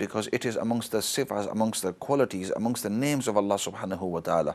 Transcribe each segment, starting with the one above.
because it is amongst the sifas, amongst the qualities, amongst the names of Allah subhanahu wa ta'ala.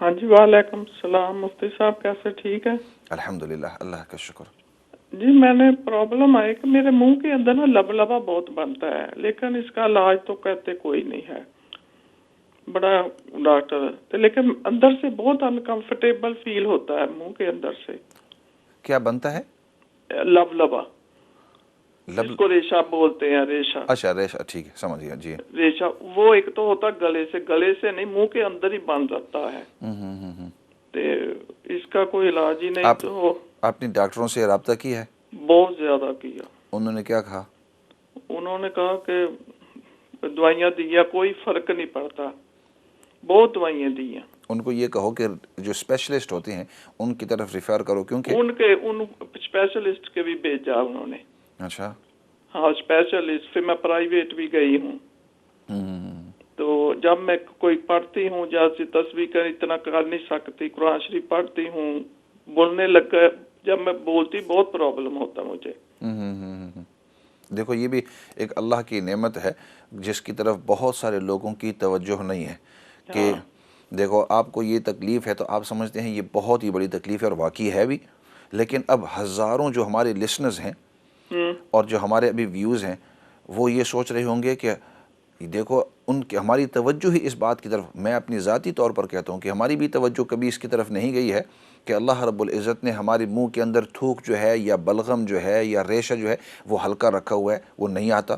ہاں جی وعلیکم السلام مفتی صاحب، کیسے؟ ٹھیک ہے الحمدللہ، اللہ کا شکر۔ جی، میں نے پرابلم ہے کہ میرے منہ کے اندر نا لبلبا بہت بنتا ہے، لیکن اس کا علاج تو کہتے کوئی نہیں ہے، بڑا ڈاکٹر ہے، لیکن اندر سے بہت انکمفرٹیبل فیل ہوتا ہے منہ کے اندر سے۔ کیا بنتا ہے؟ لبلبا، لب جس کو ریشہ بولتے ہیں، ریشہ اچھا ریشہ، ٹھیک ہے، سمجھ گیا جی۔ ریشہ وہ ایک تو ہوتا گلے سے نہیں، منہ کے اندر ہی بن جاتا ہے، تو اس کا کوئی علاج ہی نہیں۔ تو آپ نے ڈاکٹروں سے رابطہ کیا ہے؟ بہت زیادہ کیا۔ انہوں نے کیا کہا؟ انہوں نے کہا کہ دوائیاں دیا، کوئی فرق نہیں پڑتا، بہت دوائیاں دی ہیں۔ ان کو یہ کہو کہ جو اسپیشلسٹ ہوتے ہیں ان کی طرف ریفر کرو، کیونکہ ان اسپیشلسٹ کے بھی بھیجا انہوں نے۔ اچھا، ہاں اسپیشلسٹ، پھر میں پرائیویٹ بھی گئی ہوں۔ تو جب میں کوئی پڑھتی ہوں، جیسے تصویر کا اتنا کر نہیں سکتی، قرآن شریف پڑھتی ہوں، بولنے لگ جب میں بولتی بہت پرابلم ہوتا مجھے۔ دیکھو یہ بھی ایک اللہ کی نعمت ہے جس کی طرف بہت سارے لوگوں کی توجہ نہیں ہے کہ دیکھو آپ کو یہ تکلیف ہے تو آپ سمجھتے ہیں یہ بہت ہی بڑی تکلیف ہے، اور واقعی ہے بھی، لیکن اب ہزاروں جو ہمارے لسنرز ہیں اور جو ہمارے ابھی ویوز ہیں وہ یہ سوچ رہے ہوں گے کہ دیکھو ان کی ہماری توجہ ہی اس بات کی طرف، میں اپنی ذاتی طور پر کہتا ہوں کہ ہماری بھی توجہ کبھی اس کی طرف نہیں گئی ہے کہ اللہ رب العزت نے ہمارے منہ کے اندر تھوک جو ہے یا بلغم جو ہے یا ریشہ جو ہے وہ ہلکا رکھا ہوا ہے، وہ نہیں آتا۔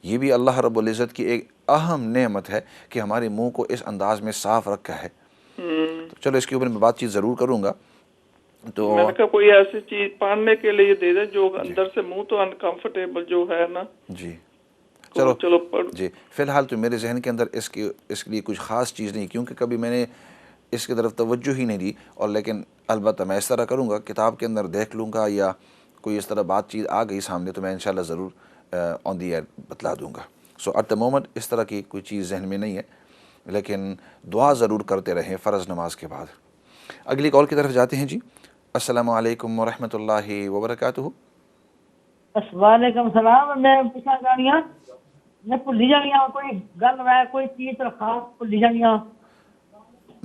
یہ بھی اللہ رب العزت کی ایک اہم نعمت ہے کہ ہمارے منہ کو اس انداز میں صاف رکھا ہے۔ تو چلو اس کے اوپر میں بات چیت ضرور کروں گا۔ تو میں نے کہا کوئی ایسی چیز پڑھنے کے لیے دے دے جو اندر سے منہ تو انکمفرٹیبل جو ہے نا۔ جی چلو پڑھ۔ جی، فی الحال تو میرے ذہن کے اندر اس کے لیے کچھ خاص چیز نہیں، کیونکہ کبھی میں نے اس کی طرف توجہ ہی نہیں دی، اور لیکن البتہ میں اس طرح کروں گا، کتاب کے اندر دیکھ لوں گا یا کوئی اس طرح بات چیت آ گئی سامنے تو میں انشاءاللہ ضرور آن دی ایئر بتلا دوں گا۔ سو ایٹ دا مومنٹ اس طرح کی کوئی چیز ذہن میں نہیں ہے، لیکن دعا ضرور کرتے رہیں فرض نماز کے بعد۔ اگلی کال کی طرف جاتے ہیں جی۔ السلام علیکم ورحمۃ اللہ وبرکاتہ۔ وعلیکم السلام۔ میں پوچھنا چاہ رہی ہوں، میں بھلی جانی ہوں کوئی گل ہے، کوئی چیز تو خاص بھلی جانی ہوں،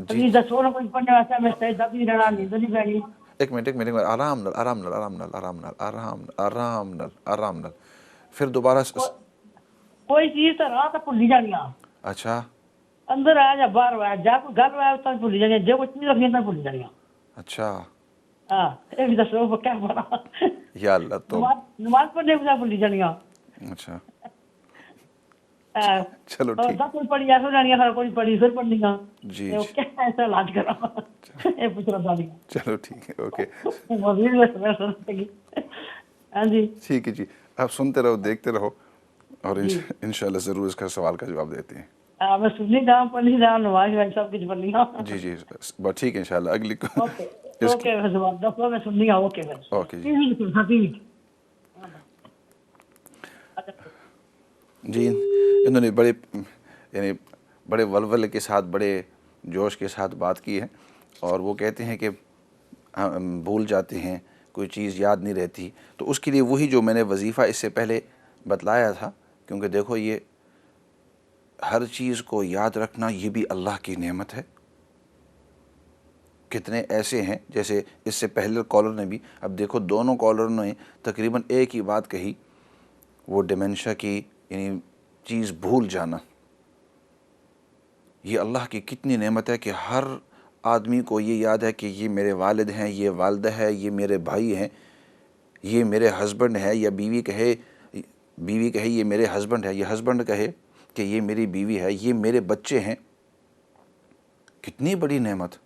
جی دسو نا کوئی پڑھنے واسطے، میں سجدہ بھی رہنا، نیند نہیں پینی۔ ایک منٹ، آرام نال آرام نال آرام نال آرام نال آرام نال آرام نال آرام نال، پھر دوبارہ کوئی چیز تو راہ تو بھلی جانی ہوں، اچھا اندر آیا یا باہر آیا، جا کوئی گل ہے تو بھلی جانی، جے کچھ نہیں رکھنی تو بھلی جانی۔ اچھا ہاں یہ بھی دسو کیا پڑھا، یا اللہ تو نماز پڑھنے کو بھلی جانی۔ اچھا چلو ٹھیک، کوئی پڑھی ایسا جانی ہے، کوئی پڑھی پھر پڑھنی کا، جی کیا ایسا علاج کرا یہ پوچھ رہا تھا۔ چلو ٹھیک ہے، اوکے ہاں جی ٹھیک ہے جی، آپ سنتے رہو، دیکھتے رہو، اور انشاءاللہ ضرور اس کا سوال کا جواب دیتے ہیں۔ میں سننی جاؤں پڑھنی جاؤں نماز سب کچھ پڑھنی ہوں۔ جی بس ٹھیک ہے انشاءاللہ اگلی اوکے دسو میں سننی ہوں۔ اوکے اوکے جی، انہوں نے بڑے ولولے کے ساتھ، بڑے جوش کے ساتھ بات کی ہے، اور وہ کہتے ہیں کہ ہم بھول جاتے ہیں، کوئی چیز یاد نہیں رہتی، تو اس کے لیے وہی جو میں نے وظیفہ اس سے پہلے بتلایا تھا، کیونکہ دیکھو یہ ہر چیز کو یاد رکھنا یہ بھی اللہ کی نعمت ہے۔ کتنے ایسے ہیں، جیسے اس سے پہلے کالر نے بھی، اب دیکھو دونوں کالر نے تقریباً ایک ہی بات کہی، وہ ڈیمنشیا کی یعنی چیز بھول جانا۔ یہ اللہ کی کتنی نعمت ہے کہ ہر آدمی کو یہ یاد ہے کہ یہ میرے والد ہیں، یہ والدہ ہے، یہ میرے بھائی ہیں، یہ میرے ہسبینڈ ہے، یا بیوی کہے یہ میرے ہسبینڈ ہے، یہ ہسبینڈ کہے کہ یہ میری بیوی ہے، یہ میرے بچے ہیں۔ کتنی بڑی نعمت۔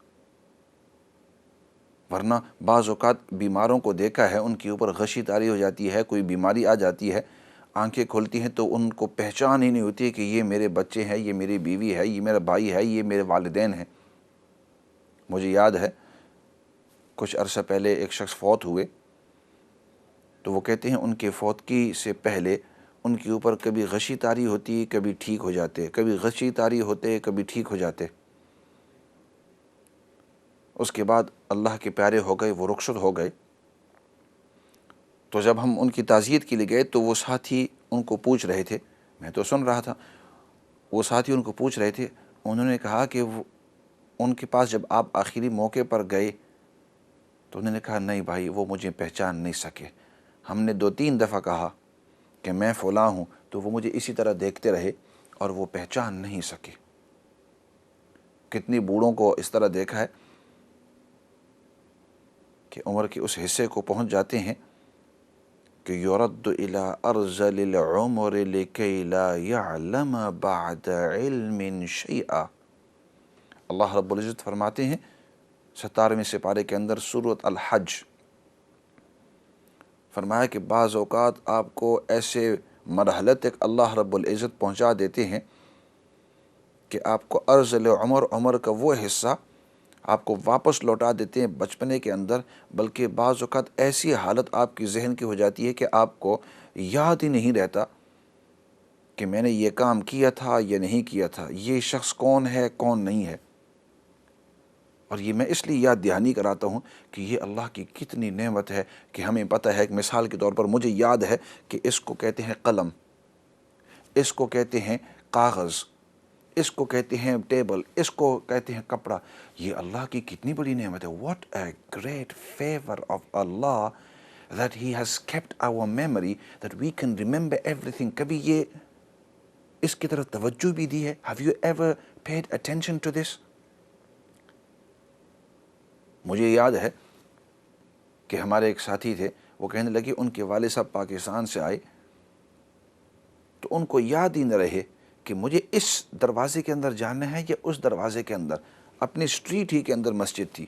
ورنہ بعض اوقات بیماروں کو دیکھا ہے، ان کے اوپر غشی طاری ہو جاتی ہے، کوئی بیماری آ جاتی ہے، آنکھیں کھلتی ہیں تو ان کو پہچان ہی نہیں ہوتی کہ یہ میرے بچے ہیں، یہ میری بیوی ہے، یہ میرا بھائی ہے، یہ میرے والدین ہیں۔ مجھے یاد ہے کچھ عرصہ پہلے ایک شخص فوت ہوئے، تو وہ کہتے ہیں ان کے فوتگی سے پہلے ان کے اوپر کبھی غشی طاری ہوتی، کبھی ٹھیک ہو جاتے، کبھی غشی طاری ہوتے، کبھی ٹھیک ہو جاتے۔ اس کے بعد اللہ کے پیارے ہو گئے، وہ رخصت ہو گئے، تو جب ہم ان کی تعزیت کے لیے گئے تو وہ ساتھی ان کو پوچھ رہے تھے، میں تو سن رہا تھا، وہ ساتھی ان کو پوچھ رہے تھے، انہوں نے کہا کہ ان کے پاس جب آپ آخری موقع پر گئے تو انہوں نے کہا نہیں بھائی وہ مجھے پہچان نہیں سکے، ہم نے 2-3 دفعہ کہا کہ میں فلاں ہوں تو وہ مجھے اسی طرح دیکھتے رہے اور وہ پہچان نہیں سکے۔ کتنی بوڑھوں کو اس طرح دیکھا ہے کہ عمر کے اس حصے کو پہنچ جاتے ہیں کہ یرد الی ارذل العمر لکی لا یعلم بعد علم شیئا۔ اللہ رب العزت فرماتے ہیں 17ویں سپارے کے اندر سورۃ الحج، فرمایا کہ بعض اوقات آپ کو ایسے مرحلے تک اللہ رب العزت پہنچا دیتے ہیں کہ آپ کو ارذل عمر کا وہ حصہ آپ کو واپس لوٹا دیتے ہیں بچپنے کے اندر، بلکہ بعض اوقات ایسی حالت آپ کی ذہن کی ہو جاتی ہے کہ آپ کو یاد ہی نہیں رہتا کہ میں نے یہ کام کیا تھا یا نہیں کیا تھا، یہ شخص کون ہے کون نہیں ہے۔ اور یہ میں اس لیے یاد دہانی کراتا ہوں کہ یہ اللہ کی کتنی نعمت ہے کہ ہمیں پتہ ہے کہ مثال کے طور پر مجھے یاد ہے کہ اس کو کہتے ہیں قلم، اس کو کہتے ہیں کاغذ، اس کو کہتے ہیں ٹیبل، اس کو کہتے ہیں کپڑا۔ یہ اللہ کی کتنی بڑی نعمت ہے۔ What a great favor of Allah that He has kept our memory that we can remember everything۔ کبھی یہ اس کی طرف توجہ بھی دی ہے؟ Have you ever paid attention to this؟ مجھے یاد ہے کہ ہمارے ایک ساتھی تھے، وہ کہنے لگے ان کے والد صاحب پاکستان سے آئے تو ان کو یاد ہی نہ رہے کہ مجھے اس دروازے کے اندر جانا ہے یا اس دروازے کے اندر۔ اپنی اسٹریٹ ہی کے اندر مسجد تھی،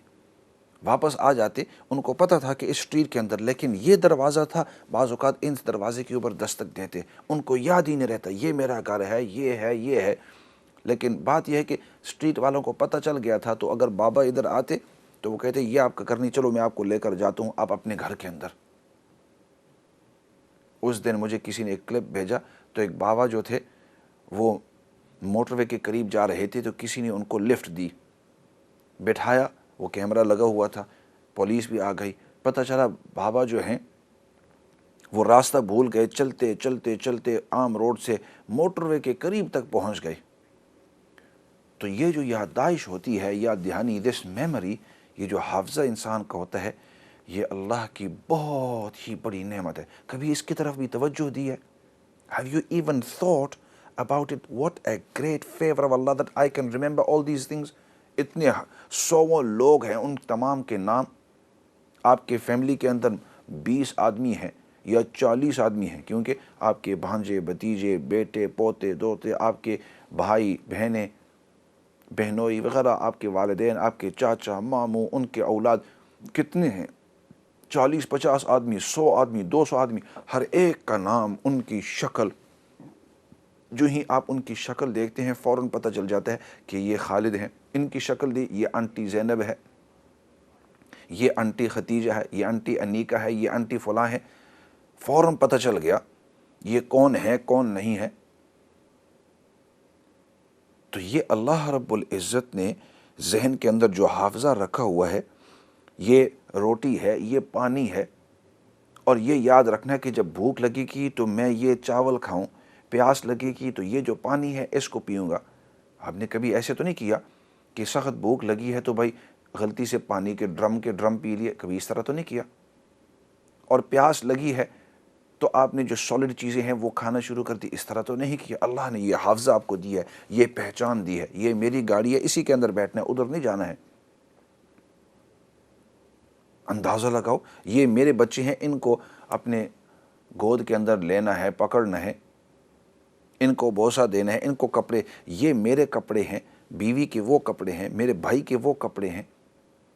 واپس آ جاتے، ان کو پتہ تھا کہ اس اسٹریٹ کے اندر، لیکن یہ دروازہ تھا، بعض اوقات ان دروازے کے اوپر دستک دیتے، ان کو یاد ہی نہیں رہتا یہ میرا گھر ہے، یہ ہے۔ لیکن بات یہ ہے کہ اسٹریٹ والوں کو پتہ چل گیا تھا، تو اگر بابا ادھر آتے تو وہ کہتے یہ آپ کا گھر نہیں، چلو میں آپ کو لے کر جاتا ہوں آپ اپنے گھر کے اندر۔ اس دن مجھے کسی نے ایک کلپ بھیجا، تو ایک بابا جو تھے وہ موٹر وے کے قریب جا رہے تھے، تو کسی نے ان کو لفٹ دی، بٹھایا، وہ کیمرہ لگا ہوا تھا، پولیس بھی آ گئی، پتہ چلا بابا جو ہیں وہ راستہ بھول گئے، چلتے چلتے چلتے عام روڈ سے موٹر وے کے قریب تک پہنچ گئے۔ تو یہ جو یادداشت ہوتی ہے، یاد دہانی، دس میموری، یہ جو حافظہ انسان کا ہوتا ہے، یہ اللہ کی بہت ہی بڑی نعمت ہے۔ کبھی اس کی طرف بھی توجہ دی ہے؟ Have you even thought about it? What a great favor of Allah that I can remember all these things۔ اتنے 100 لوگ ہیں، ان تمام کے نام، آپ کے فیملی کے اندر 20 آدمی ہیں یا 40 آدمی ہیں، کیونکہ آپ کے بھانجے، بھتیجے، بیٹے، پوتے، دوتے، آپ کے بھائی بہنیں، بہنوئی وغیرہ، آپ کے والدین، آپ کے چاچا، ماموں، ان کے اولاد، کتنے ہیں؟ 40-50 آدمی، 100 آدمی، 200 آدمی، ہر ایک کا نام، ان کی شکل، جو ہی آپ ان کی شکل دیکھتے ہیں فوراً پتہ چل جاتا ہے کہ یہ خالد ہیں۔ ان کی شکل دی، یہ آنٹی زینب ہے، یہ آنٹی ختیجہ ہے، یہ آنٹی انیکا ہے، یہ آنٹی فلاں ہے، فوراً پتہ چل گیا یہ کون ہے کون نہیں ہے۔ تو یہ اللہ رب العزت نے ذہن کے اندر جو حافظہ رکھا ہوا ہے، یہ روٹی ہے، یہ پانی ہے، اور یہ یاد رکھنا کہ جب بھوک لگے گی تو میں یہ چاول کھاؤں، پیاس لگے گی تو یہ جو پانی ہے اس کو پیوں گا۔ آپ نے کبھی ایسے تو نہیں کیا کہ سخت بھوک لگی ہے تو بھائی غلطی سے پانی کے ڈرم پی لیے؟ کبھی اس طرح تو نہیں کیا۔ اور پیاس لگی ہے تو آپ نے جو سالڈ چیزیں ہیں وہ کھانا شروع کر دی، اس طرح تو نہیں کیا۔ اللہ نے یہ حافظہ آپ کو دیا ہے، یہ پہچان دی ہے، یہ میری گاڑی ہے، اسی کے اندر بیٹھنا ہے، ادھر نہیں جانا ہے۔ اندازہ لگاؤ، یہ میرے بچے ہیں، ان کو اپنے گود کے اندر لینا ہے، پکڑنا ہے، ان کو بوسہ دینا ہے، ان کو کپڑے، یہ میرے کپڑے ہیں، بیوی کے وہ کپڑے ہیں، میرے بھائی کے وہ کپڑے ہیں۔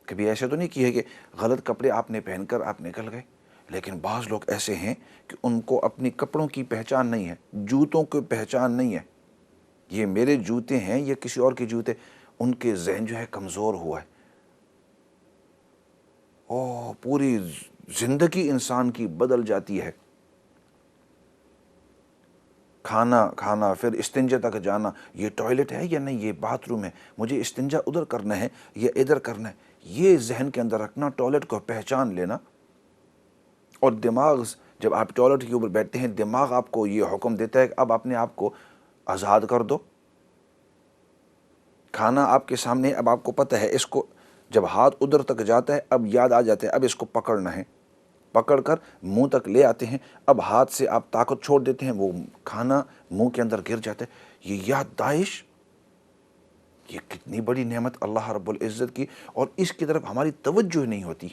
کبھی ایسے تو نہیں کیے کہ غلط کپڑے آپ نے پہن کر آپ نکل گئے؟ لیکن بعض لوگ ایسے ہیں کہ ان کو اپنی کپڑوں کی پہچان نہیں ہے، جوتوں کی پہچان نہیں ہے، یہ میرے جوتے ہیں یا کسی اور کے جوتے، ان کے ذہن جو ہے کمزور ہوا ہے۔ پوری زندگی انسان کی بدل جاتی ہے۔ کھانا پھر استنجا تک جانا، یہ ٹوائلٹ ہے یا نہیں، یہ باتھ روم ہے، مجھے استنجا ادھر کرنا ہے یا ادھر کرنا ہے، یہ ذہن کے اندر رکھنا، ٹوائلٹ کو پہچان لینا۔ اور دماغ، جب آپ ٹوائلٹ کے اوپر بیٹھتے ہیں، دماغ آپ کو یہ حکم دیتا ہے کہ اب اپنے آپ کو آزاد کر دو، کھانا آپ کے سامنے ہے، اب آپ کو پتہ ہے اس کو جب ہاتھ ادھر تک جاتا ہے اب یاد آ جاتا ہے اب اس کو پکڑنا ہے، پکڑ کر منہ تک لے آتے ہیں، اب ہاتھ سے آپ طاقت چھوڑ دیتے ہیں، وہ کھانا منہ کے اندر گر جاتا ہے۔ یہ یادداشت، یہ کتنی بڑی نعمت اللہ رب العزت کی، اور اس کی طرف ہماری توجہ نہیں ہوتی۔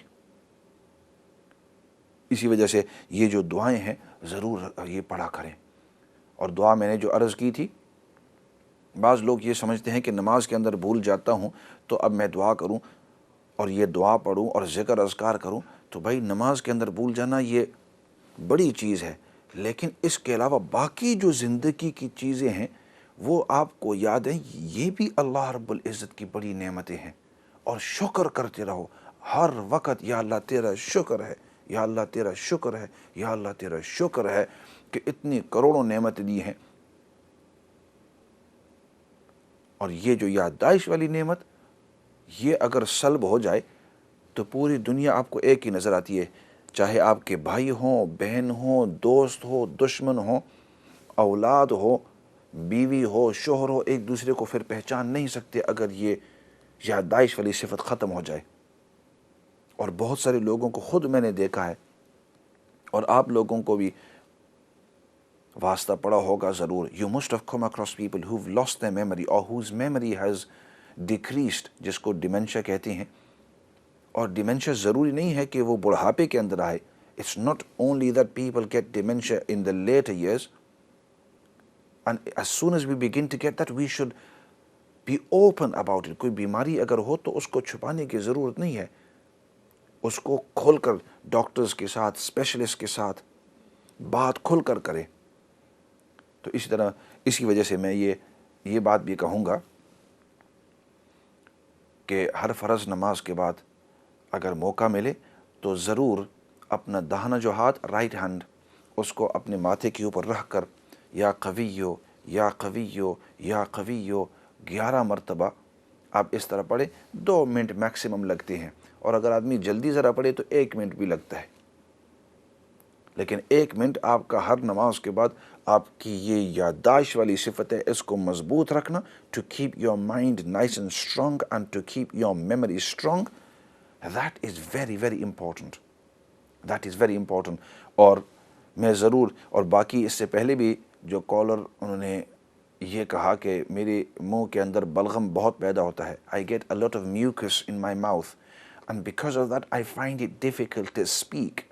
اسی وجہ سے یہ جو دعائیں ہیں ضرور یہ پڑھا کریں۔ اور دعا میں نے جو عرض کی تھی، بعض لوگ یہ سمجھتے ہیں کہ نماز کے اندر بھول جاتا ہوں تو اب میں دعا کروں اور یہ دعا پڑھوں اور ذکر اذکار کروں، تو بھائی نماز کے اندر بھول جانا یہ بڑی چیز ہے، لیکن اس کے علاوہ باقی جو زندگی کی چیزیں ہیں وہ آپ کو یاد ہیں، یہ بھی اللہ رب العزت کی بڑی نعمتیں ہیں، اور شکر کرتے رہو ہر وقت، یا اللہ تیرا شکر ہے، یا اللہ تیرا شکر ہے، یا اللہ تیرا شکر ہے کہ اتنی کروڑوں نعمتیں دی ہیں۔ اور یہ جو یادداشت والی نعمت، یہ اگر سلب ہو جائے تو پوری دنیا آپ کو ایک ہی نظر آتی ہے، چاہے آپ کے بھائی ہوں، بہن ہوں، دوست ہو، دشمن ہو، اولاد ہو، بیوی ہو، شوہر ہو، ایک دوسرے کو پھر پہچان نہیں سکتے اگر یہ یادداشت والی صفت ختم ہو جائے۔ اور بہت سارے لوگوں کو خود میں نے دیکھا ہے، اور آپ لوگوں کو بھی واسطہ پڑا ہوگا ضرور۔ You must have come across people who've lost their memory or whose memory has decreased، جس کو ڈیمنشیا کہتے ہیں۔ اور ڈیمنشیا ضروری نہیں ہے کہ وہ بڑھاپے کے اندر آئے۔ It's not only that people get dementia in the later years، and as soon as we begin to get that we should be open about it۔ کوئی بیماری اگر ہو تو اس کو چھپانے کی ضرورت نہیں ہے، اس کو کھول کر ڈاکٹرز کے ساتھ، اسپیشلسٹ کے ساتھ بات کھل کر کریں۔ تو اسی طرح اسی وجہ سے میں یہ بات بھی کہوں گا کہ ہر فرض نماز کے بعد اگر موقع ملے تو ضرور اپنا داہنا جو ہاتھ، رائٹ ہینڈ، اس کو اپنے ماتھے کے اوپر رکھ کر یا قویو یا قویو یا قویو 11 مرتبہ آپ اس طرح پڑھیں۔ 2 منٹ میکسیمم لگتے ہیں، اور اگر آدمی جلدی ذرا پڑھے تو 1 منٹ بھی لگتا ہے، لیکن 1 منٹ آپ کا ہر نماز کے بعد آپ کی یہ یادداشت والی صفت ہے، اس کو مضبوط رکھنا، to keep your mind nice and strong and to keep your memory strong, that is very very important, that is very important. اور میں ضرور، اور باقی اس سے پہلے بھی جو کالر انہوں نے یہ کہا کہ میرے منہ کے اندر بلغم بہت پیدا ہوتا ہے، I get a lot of mucus in my mouth and because of that I find it difficult to speak.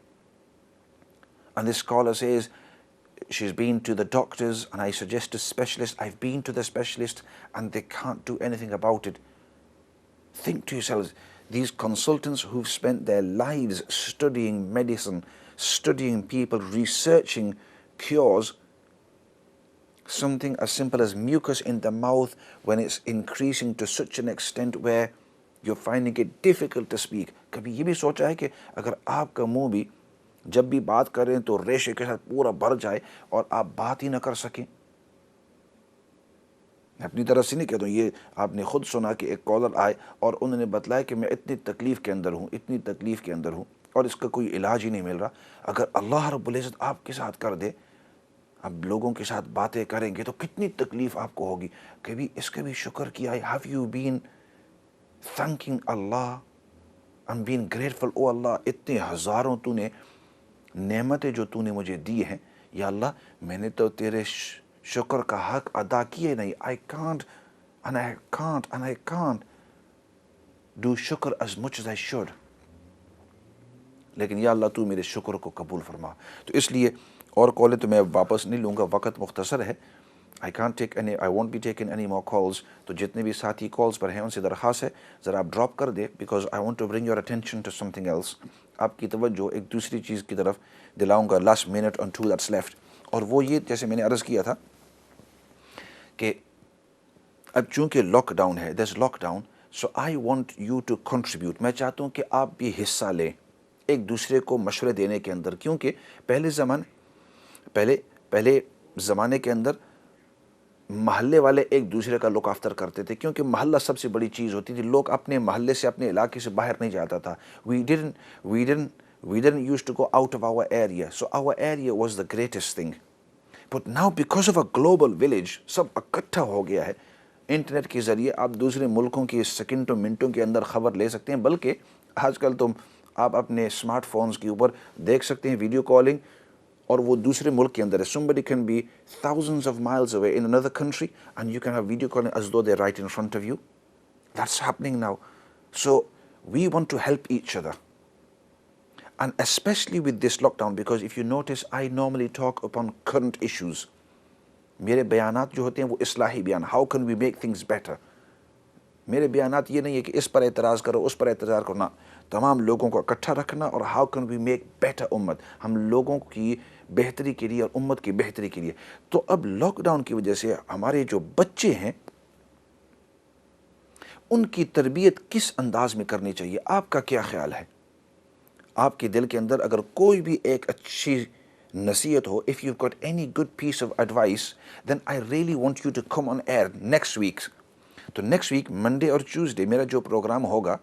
And this caller says she's been to the doctors and I suggest a specialist. I've been to the specialist and they can't do anything about it. Think to yourselves, these consultants who've spent their lives studying medicine, studying people, researching cures, something as simple as mucus in the mouth, when it's increasing to such an extent where you're finding it difficult to speak. کبھی یہ بھی سوچا ہے کہ اگر آپ کا منہ بھی جب بھی بات کریں تو ریشے کے ساتھ پورا بھر جائے اور آپ بات ہی نہ کر سکیں؟ میں اپنی طرف سے نہیں کہتا ہوں، یہ آپ نے خود سنا کہ ایک کالر آئے اور انہوں نے بتلایا کہ میں اتنی تکلیف کے اندر ہوں، اتنی تکلیف کے اندر ہوں، اور اس کا کوئی علاج ہی نہیں مل رہا۔ اگر اللہ رب العزت آپ کے ساتھ کر دے، اب لوگوں کے ساتھ باتیں کریں گے تو کتنی تکلیف آپ کو ہوگی۔ کبھی اس کا بھی شکر کیا ہے؟ Have you been thanking Allah and being grateful؟ او اللہ، اتنے ہزاروں تو نے نعمتیں جو تو نے مجھے دی ہیں، یا اللہ میں نے تو تیرے شکر کا حق ادا کیے نہیں۔ I can't do شکر as much as I should، لیکن یا اللہ تو میرے شکر کو قبول فرما۔ تو اس لیے اور کالیں تو میں واپس نہیں لوں گا، وقت مختصر ہے۔ I won't be taking any more calls۔ تو جتنے بھی ساتھی کالز پر ہیں ان سے درخواست ہے ذرا آپ ڈراپ کر دیں، because I want to bring your attention to something else۔ آپ کی توجہ ایک دوسری چیز کی طرف دلاؤں گا، last minute on 2 that's left۔ اور وہ یہ، جیسے میں نے عرض کیا تھا کہ اب چونکہ لاک ڈاؤن ہے، there's lockdown, so I want you to contribute۔ میں چاہتا ہوں کہ آپ بھی حصہ لیں ایک دوسرے کو مشورے دینے کے اندر، کیونکہ پہلے زمانے کے اندر محلے والے ایک دوسرے کا لک آفٹر کرتے تھے، کیونکہ محلہ سب سے بڑی چیز ہوتی تھی۔ لوگ اپنے محلے سے، اپنے علاقے سے باہر نہیں جاتا تھا۔ We didn't used to go out of our area، so our area was the greatest thing۔ But now because of a global village، سب اکٹھا ہو گیا ہے، انٹرنیٹ کے ذریعے آپ دوسرے ملکوں کی سیکنڈوں منٹوں کے اندر خبر لے سکتے ہیں، بلکہ آج کل تو آپ اپنے اسمارٹ فونز کے اوپر دیکھ سکتے ہیں ویڈیو کالنگ، اور وہ دوسرے ملک کے اندر ہے. somebody can be thousands of miles away in another country and you can have video calling as though they're right in front of you. That's happening now. So we want to help each other, and especially with this lockdown, because if you notice I normally talk upon current issues. میرے بیانات جو ہوتے ہیں وہ اصلاحی بیان، how can we make things better. میرے بیانات یہ نہیں ہے کہ اس پر اعتراض کرو اس پر اعتراض کرو، نہ، تمام لوگوں کو اکٹھا رکھنا، اور how can we make better امت، ہم لوگوں کی بہتری کے لیے اور امت کی بہتری کے لیے. تو اب لاک ڈاؤن کی وجہ سے ہمارے جو بچے ہیں ان کی تربیت کس انداز میں کرنی چاہیے، آپ کا کیا خیال ہے؟ آپ کے دل کے اندر اگر کوئی بھی ایک اچھی نصیحت ہو، if you've got any good piece of advice, then I really want you to come on air next week. تو نیکسٹ ویک منڈے اور ٹیوزڈے میرا جو پروگرام ہوگا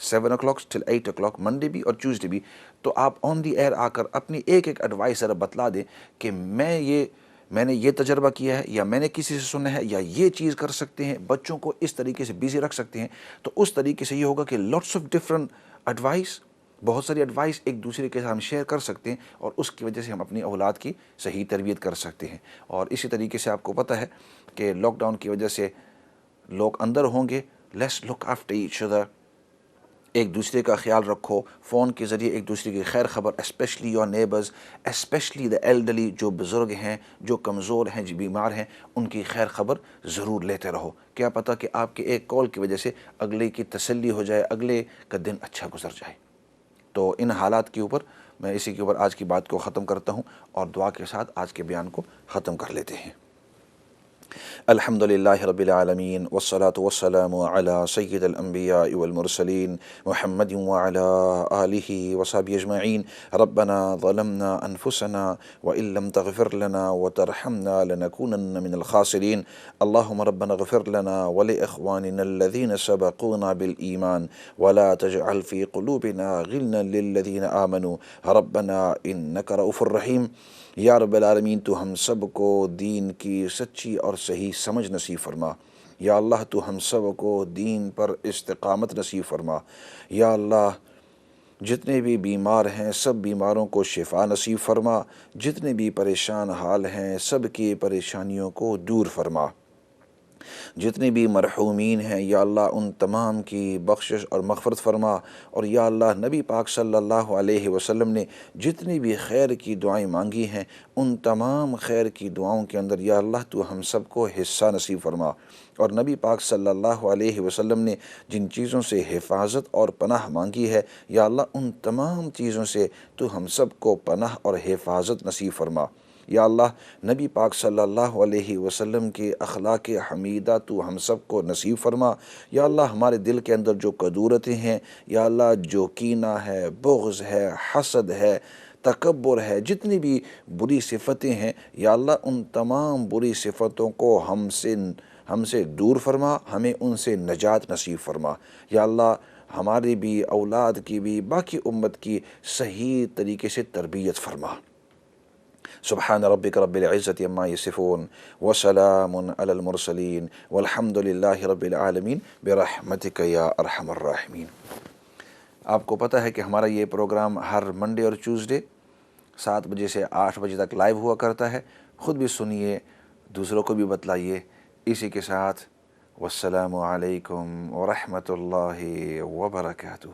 7 o'clock till 8 o'clock منڈے بھی اور ٹیوزڈے بھی، تو آپ آن دی ایئر آ کر اپنی ایک ایڈوائس ذرا بتلا دیں کہ میں نے یہ تجربہ کیا ہے، یا میں نے کسی سے سنا ہے، یا یہ چیز کر سکتے ہیں، بچوں کو اس طریقے سے بیزی رکھ سکتے ہیں. تو اس طریقے سے یہ ہوگا کہ لاٹس آف ڈفرنٹ ایڈوائس، بہت ساری ایڈوائس ایک دوسرے کے ساتھ ہم شیئر کر سکتے ہیں، اور اس کی وجہ سے ہم اپنی اولاد کی صحیح تربیت کر سکتے ہیں. اور اسی طریقے سے آپ کو پتہ ہے کہ لاک ڈاؤن کی وجہ سے لوگ اندر ہوں گے. Let's look after each other, ایک دوسرے کا خیال رکھو، فون کے ذریعے ایک دوسرے کی خیر خبر، especially your neighbours, especially the elderly, جو بزرگ ہیں، جو کمزور ہیں، جو بیمار ہیں، ان کی خیر خبر ضرور لیتے رہو. کیا پتہ کہ آپ کے ایک کال کی وجہ سے اگلے کی تسلی ہو جائے، اگلے کا دن اچھا گزر جائے. تو ان حالات کے اوپر میں اسی کے اوپر آج کی بات کو ختم کرتا ہوں، اور دعا کے ساتھ آج کے بیان کو ختم کر لیتے ہیں. الحمد للہ رب العالمین، والصلاة والسلام علی سید الانبیاء والمرسلین محمد وعلی آلہ وصحبہ اجمعین. ربنا ظلمنا انفسنا وان لم تغفر لنا وترحمنا لنکونن من الخاسرین. اللہم ربنا اغفر لنا ولاخواننا الذین سبقونا بالایمان ولا تجعل فی قلوبنا غلا للذین آمنوا ربنا انک رؤوف الرحیم. یا رب العالمین، تو ہم سب کو دین کی سچی اور صحیح سمجھ نصیب فرما. یا اللہ، تو ہم سب کو دین پر استقامت نصیب فرما. یا اللہ، جتنے بھی بیمار ہیں سب بیماروں کو شفا نصیب فرما، جتنے بھی پریشان حال ہیں سب کی پریشانیوں کو دور فرما. جتنے بھی مرحومین ہیں یا اللہ ان تمام کی بخشش اور مغفرت فرما. اور یا اللہ، نبی پاک صلی اللہ علیہ وسلم نے جتنی بھی خیر کی دعائیں مانگی ہیں ان تمام خیر کی دعاؤں کے اندر یا اللہ تو ہم سب کو حصہ نصیب فرما. اور نبی پاک صلی اللہ علیہ وسلم نے جن چیزوں سے حفاظت اور پناہ مانگی ہے یا اللہ ان تمام چیزوں سے تو ہم سب کو پناہ اور حفاظت نصیب فرما. یا اللہ، نبی پاک صلی اللہ علیہ وسلم کے اخلاق حمیدہ تو ہم سب کو نصیب فرما. یا اللہ، ہمارے دل کے اندر جو قدورتیں ہیں یا اللہ، جو کینہ ہے، بغض ہے، حسد ہے، تکبر ہے، جتنی بھی بری صفتیں ہیں یا اللہ ان تمام بری صفتوں کو ہم سے دور فرما، ہمیں ان سے نجات نصیب فرما. یا اللہ، ہماری بھی، اولاد کی بھی، باقی امت کی صحیح طریقے سے تربیت فرما. سبحان ربک رب العزت عما یصفون وسلام علی المرسلین والحمد للہ رب العالمین برحمتک یا ارحم الراحمین. آپ کو پتہ ہے کہ ہمارا یہ پروگرام ہر منڈے اور ٹیوزڈے 7 بجے سے 8 بجے تک لائیو ہوا کرتا ہے. خود بھی سنیے، دوسروں کو بھی بتلائیے. اسی کے ساتھ والسلام علیکم ورحمۃ اللہ وبرکاتہ.